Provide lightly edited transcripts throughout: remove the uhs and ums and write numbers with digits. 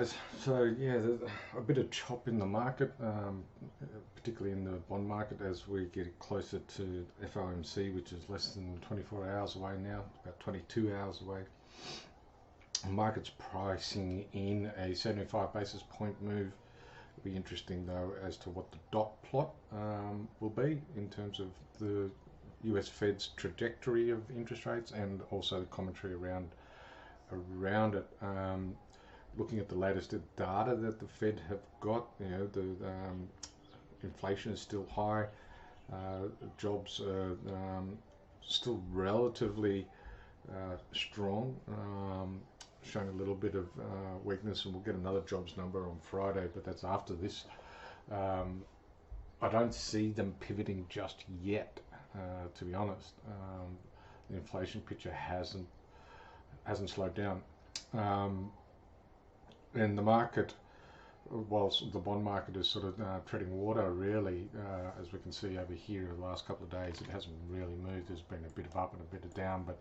guys. So yeah, there's a bit of chop in the market, particularly in the bond market as we get closer to FOMC, which is less than 24 hours away now, about 22 hours away. The market's pricing in a 75 basis point move. It'll be interesting though as to what the dot plot will be in terms of the US Fed's trajectory of interest rates and also the commentary around it. Looking at the latest data that the Fed have got, the inflation is still high, jobs are still relatively strong, showing a little bit of weakness, and we'll get another jobs number on Friday, but that's after this. I don't see them pivoting just yet, to be honest. The inflation picture hasn't slowed down. And the market, whilst the bond market is sort of treading water, really, as we can see over here the last couple of days, it hasn't really moved. There's been a bit of up and a bit of down, but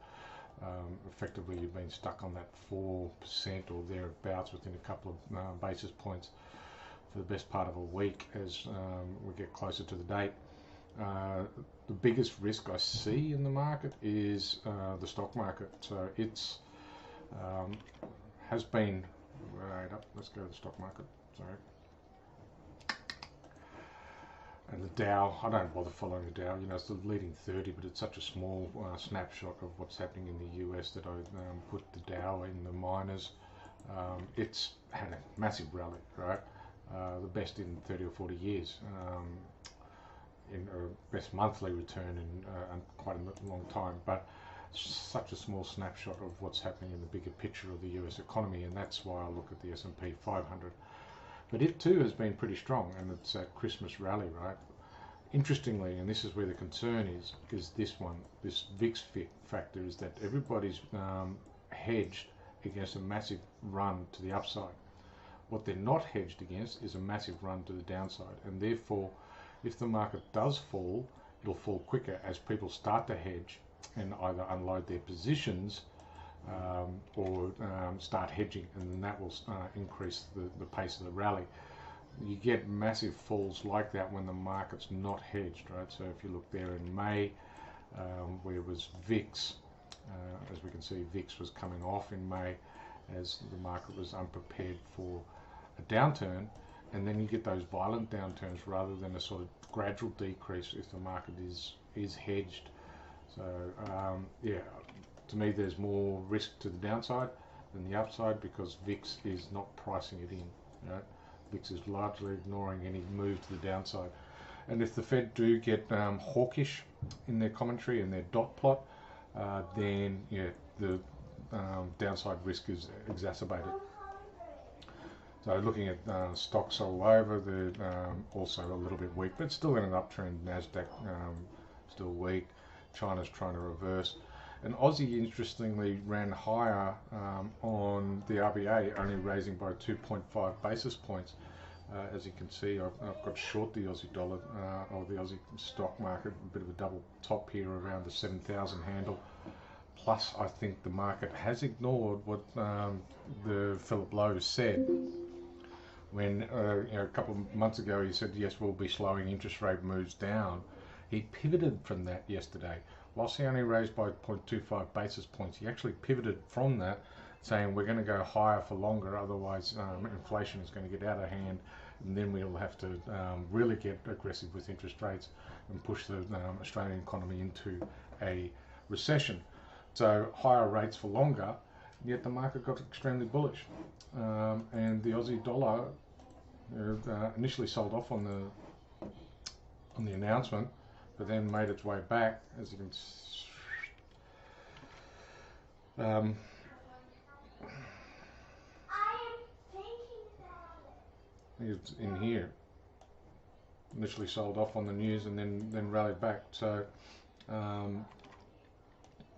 effectively you've been stuck on that 4% or thereabouts within a couple of basis points for the best part of a week as we get closer to the date. The biggest risk I see in the market is the stock market. So it's has been right up. Let's go to the stock market. Sorry. And the Dow, I don't bother following the Dow. It's the leading 30, but it's such a small snapshot of what's happening in the US that I put the Dow in the minors. It's had a massive rally, right? The best in 30 or 40 years. In a best monthly return in quite a long time, but such a small snapshot of what's happening in the bigger picture of the US economy, and that's why I look at the S&P 500. But it too has been pretty strong, and it's that Christmas rally, right? Interestingly, and this is where the concern is this VIX factor, is that everybody's hedged against a massive run to the upside. What they're not hedged against is a massive run to the downside, and therefore if the market does fall, it'll fall quicker as people start to hedge and either unload their positions or start hedging, and then that will increase the pace of the rally. You get massive falls like that when the market's not hedged, right? So if you look there in May, where it was VIX, as we can see, VIX was coming off in May as the market was unprepared for a downturn, and then you get those violent downturns rather than a sort of gradual decrease if the market is hedged. So yeah, to me there's more risk to the downside than the upside because VIX is not pricing it in. VIX is largely ignoring any move to the downside. And if the Fed do get hawkish in their commentary and their dot plot, then yeah, the downside risk is exacerbated. So looking at stocks all over, they're also a little bit weak, but still in an uptrend. Nasdaq still weak. China's trying to reverse. And Aussie, interestingly, ran higher on the RBA, only raising by 2.5 basis points. As you can see, I've got short the Aussie dollar or the Aussie stock market, a bit of a double top here around the 7,000 handle. Plus, I think the market has ignored what the Philip Lowe said when a couple of months ago he said, yes, we'll be slowing interest rate moves down. He pivoted from that yesterday. Whilst he only raised by 0.25 basis points, he actually pivoted from that, saying we're going to go higher for longer, otherwise inflation is going to get out of hand, and then we'll have to really get aggressive with interest rates and push the Australian economy into a recession. So higher rates for longer, yet the market got extremely bullish. And the Aussie dollar initially sold off on the announcement, but then made its way back, as you can see. It's in here. Initially sold off on the news and then rallied back. So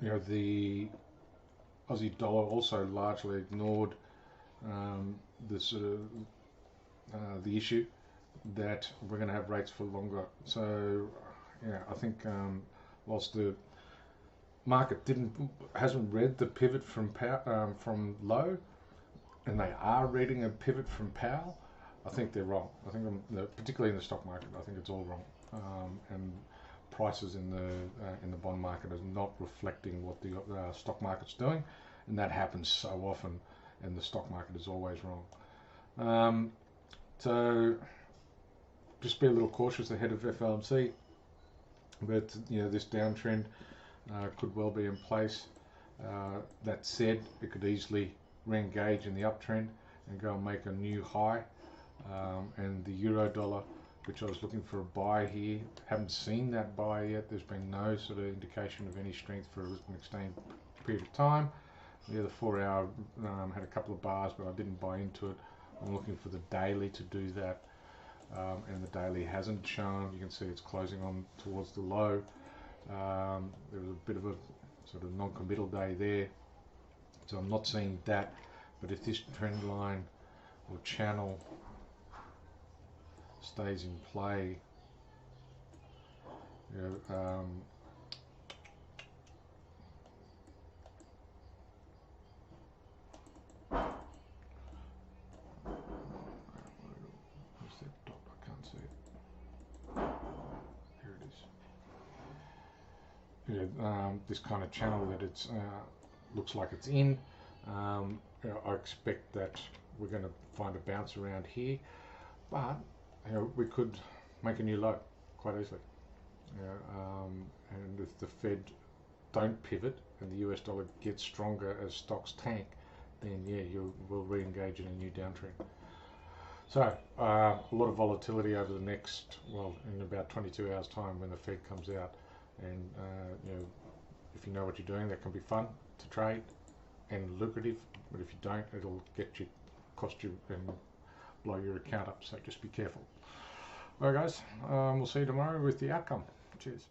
the Aussie dollar also largely ignored the issue that we're going to have rates for longer. So yeah, I think whilst the market hasn't read the pivot from Lowe, and they are reading a pivot from Powell, I think they're wrong. I think, particularly in the stock market, I think it's all wrong. And prices in the bond market are not reflecting what the stock market's doing, and that happens so often. And the stock market is always wrong. So just be a little cautious ahead of FOMC. But this downtrend could well be in place. That said, it could easily re-engage in the uptrend and go and make a new high. And the euro dollar, which I was looking for a buy here, haven't seen that buy yet. There's been no sort of indication of any strength for an extended period of time. The 4 hour had a couple of bars, but I didn't buy into it. I'm looking for the daily to do that, and the daily hasn't shown. You can see it's closing on towards the low. There was a bit of a sort of non-committal day there, so I'm not seeing that. But if this trend line or channel stays in play, where's that dot? I can't see it. Here it is. This kind of channel that it's looks like it's in. I expect that we're going to find a bounce around here, but we could make a new low quite easily. And if the Fed don't pivot and the US dollar gets stronger as stocks tank, then we'll re-engage in a new downtrend. So a lot of volatility over the next, in about 22 hours time when the Fed comes out. And if you know what you're doing, that can be fun to trade and lucrative, but if you don't, it'll cost you and blow your account up, so just be careful. Alright guys, we'll see you tomorrow with the outcome. Cheers.